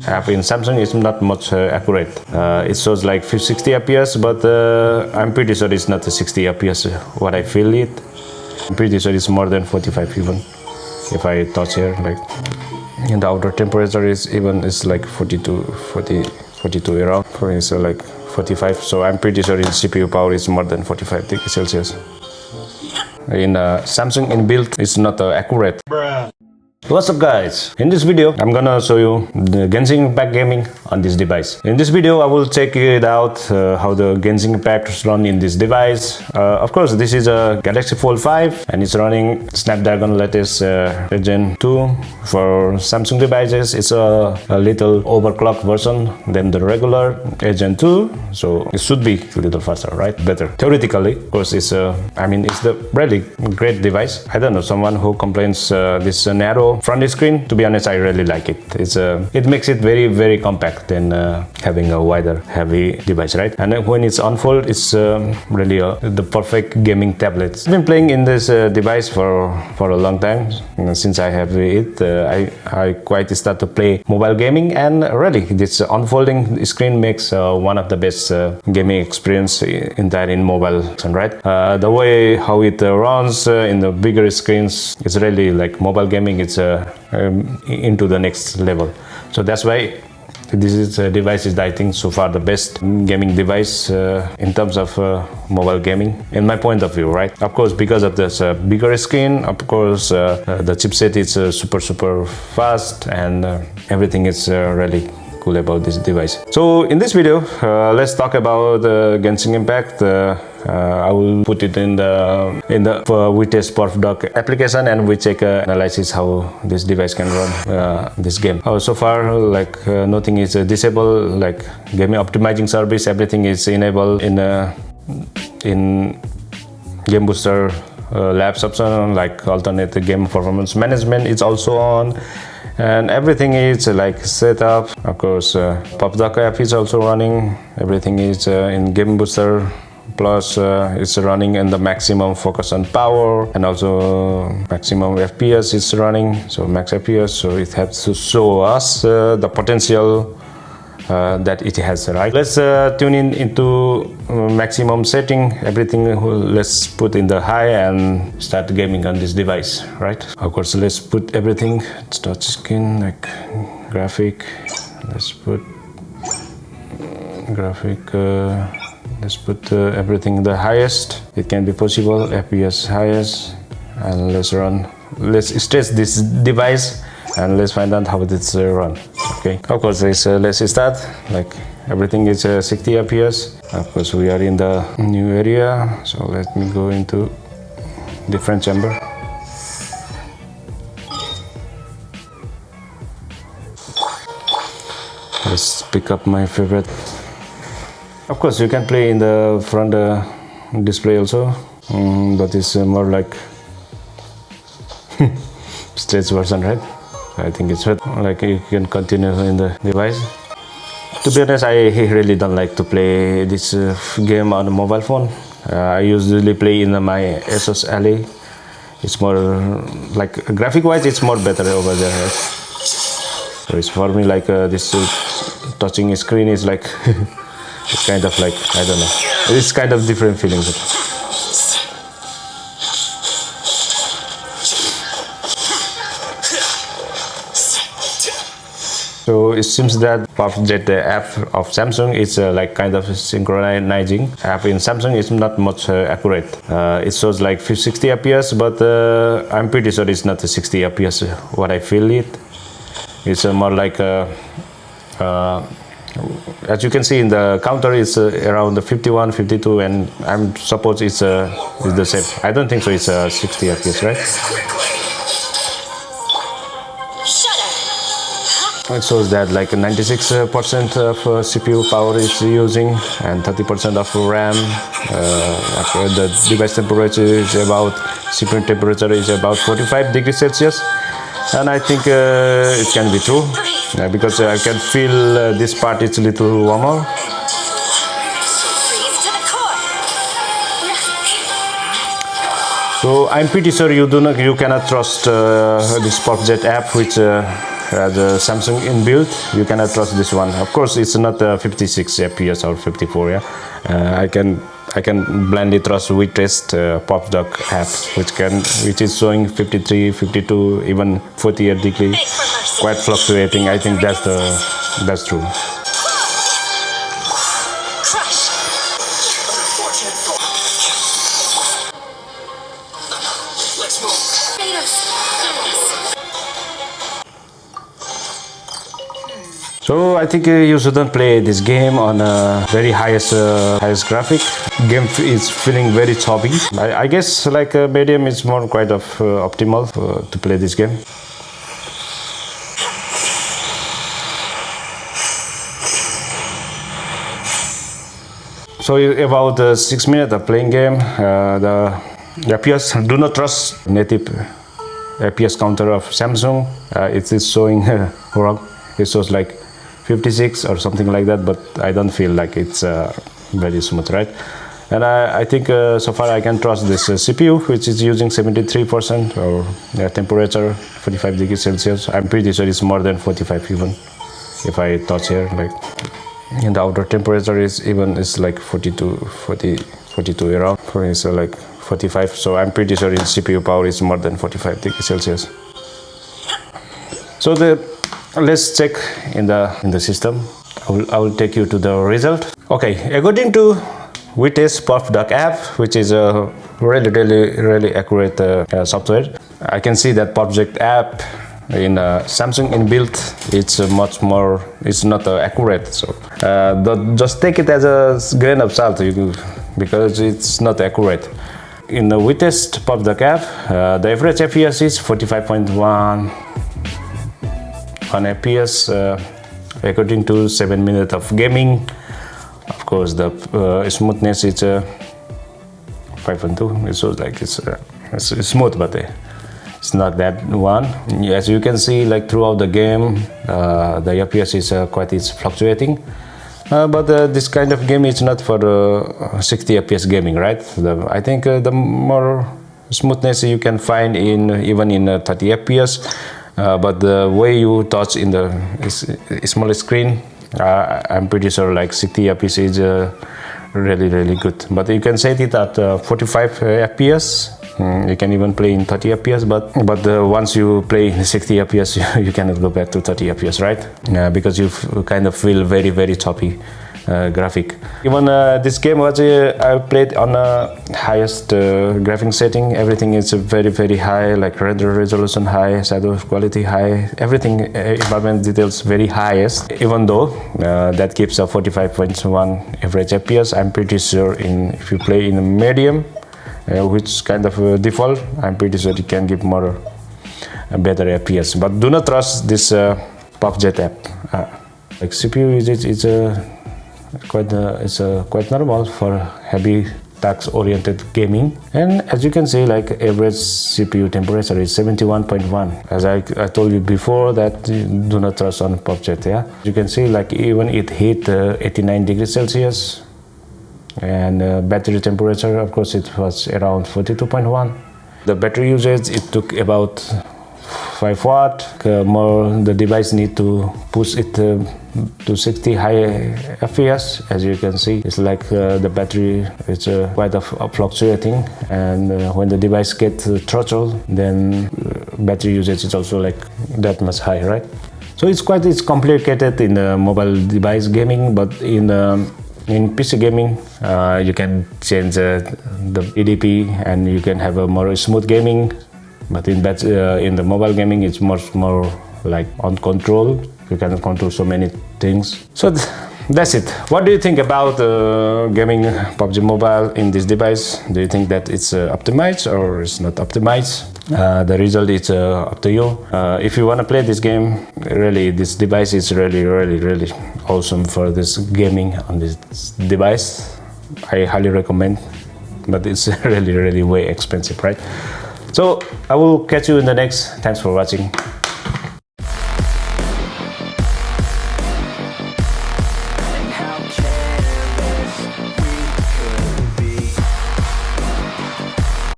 app in Samsung is not much accurate. It shows like 60 fps, but I'm pretty sure it's not 60 fps what I feel it. I'm pretty sure it's more than 45 even. If I touch here, like in the outer temperature is like 42 around. For it's like 45. So I'm pretty sure its CPU power is more than 45 degrees Celsius. In Samsung inbuilt, it's not accurate. Bruh. What's up guys, in this video I'm gonna show you the Genshin Impact gaming on this device. In this video I will check it out how the Genshin Impact is run in this device. Of course this is a Galaxy Fold5 and it's running Snapdragon latest Gen 2. For Samsung devices it's a little overclocked version than the regular Gen 2, so it should be a little faster, right? Better theoretically. Of course it's it's the really great device. I don't know, someone who complains this narrow front screen, to be honest I really like it. It makes it very compact than having a wider heavy device, right? And then when it's unfold, it's really the perfect gaming tablet. I've been playing in this device for a long time. Since I have it, I quite start to play mobile gaming, and really this unfolding screen makes one of the best gaming experience in mobile, right? The way how it runs in the bigger screens, it's really like mobile gaming. It's into the next level. So that's why this device is, I think, so far the best gaming device in terms of mobile gaming, in my point of view, right? Of course, because of this bigger screen, of course, the chipset is super fast, and everything is really cool about this device. So in this video, let's talk about Genshin Impact. I will put it in the WeTest PerfDog application, and we check analysis how this device can run this game. So far, like nothing is disabled, like gaming optimizing service, everything is enabled in Game Booster Labs option, like alternate game performance management is also on. And everything is like set up. Of course, PerfDog app is also running. Everything is in Game Booster. Plus, it's running in the maximum focus on power, and also maximum FPS is running. So max FPS. So it has to show us the potential that it has, right? Let's tune into maximum setting. Everything let's put in the high and start gaming on this device, right? Of course, let's put everything touch screen, like graphic. Let's put graphic. Let's put everything the highest it can be possible, FPS highest, and let's stress this device and let's find out how it's run. Okay, of course let's start, like everything is 60 fps. Of course we are in the new area, so let me go into different chamber. Let's pick up my favorite. Of course you can play in the front display also, but it's more like stretch version, right? I think it's like you can continue in the device. To be honest, I really don't like to play this game on a mobile phone. I usually play in my Asus Alley. It's more like graphic wise, it's more better over there, right? So it's for me like this touching screen is like it's kind of like, I don't know, it's kind of different feelings. So it seems that PerfDog app of Samsung is like kind of synchronizing app in Samsung is not much accurate. It shows like 60 fps, but I'm pretty sure it's not 60 fps what I feel it. It's more like as you can see in the counter, it's around the 51, 52, and I'm suppose it's the same. I don't think so. It's 60 fps, right? It shows that like 96% of CPU power is using, and 30% of RAM. The device temperature is about CPU temperature is about 45 degrees Celsius. And I think it can be true, because I can feel this part is a little warmer. So I'm pretty sure you cannot trust this PerfDog app, which the Samsung inbuilt, you cannot trust this one. Of course, it's not 56 FPS or 54. Yeah, I can blindly trust WeTest PerfDog app, which is showing 53, 52, even 48 degree, quite fluctuating. I think that's true. So I think you shouldn't play this game on very highest graphic. Game is feeling very choppy. I guess like medium is more quite of optimal to play this game. So about 6 minutes of playing game, the FPS, do not trust native FPS counter of Samsung. It is showing wrong. It shows like 56 or something like that, but I don't feel like it's very smooth, right? And I think so far I can trust this CPU, which is using 73% or temperature 45 degrees Celsius. I'm pretty sure it's more than 45 even. If I touch here, like in the outer temperature is like 42 around. It's like 45. So I'm pretty sure its CPU power is more than 45 degrees Celsius. So let's check in the system. I will take you to the result. Okay, according to WeTest PerfDog app, which is a really accurate software, I can see that PerfDog app in Samsung inbuilt, it's much more, it's not accurate. So just take it as a grain of salt, because it's not accurate. In the WeTest PerfDog app, the average FPS is 45.1 FPS according to 7 minutes of gaming. Of course, the smoothness is 5.2. It shows like it's smooth, but it's not that one. As you can see, like throughout the game, the FPS is quite fluctuating. But this kind of game is not for 60 FPS gaming, right? I think the more smoothness you can find even in 30 FPS. But the way you touch in the small screen, I'm pretty sure like 60 FPS is really good. But you can set it at 45 FPS. You can even play in 30 FPS, but once you play in 60 FPS, you cannot go back to 30 FPS, right? Because you kind of feel very choppy graphic. Even this game was I played on highest graphic setting. Everything is very high, like render resolution high, shadow quality high, everything environment details very highest. Even though that keeps a 45.1 average FPS, I'm pretty sure if you play in medium, which kind of default, I'm pretty sure it can give more better FPS. But do not trust this PUBG app. Like CPU is quite normal for heavy task-oriented gaming. And as you can see, like average CPU temperature is 71.1. As I told you before, that do not trust on PUBG. Yeah, you can see like even it hit 89 degrees Celsius. And battery temperature, of course, it was around 42.1. The battery usage, it took about 5 watt. More the device need to push it to 60 high FPS. As you can see, it's like the battery is quite fluctuating, and when the device gets throttled, then battery usage is also like that much high, right? So it's complicated in the mobile device gaming, but in PC gaming, you can change the EDP and you can have a more smooth gaming. But in the mobile gaming, it's much more like on control. You can control so many things. So that's it. What do you think about gaming PUBG Mobile in this device? Do you think that it's optimized or it's not optimized? The result is up to you. If you want to play this game, really, this device is really awesome for this gaming on this device. I highly recommend, but it's really way expensive, right? So I will catch you in the next. Thanks for watching.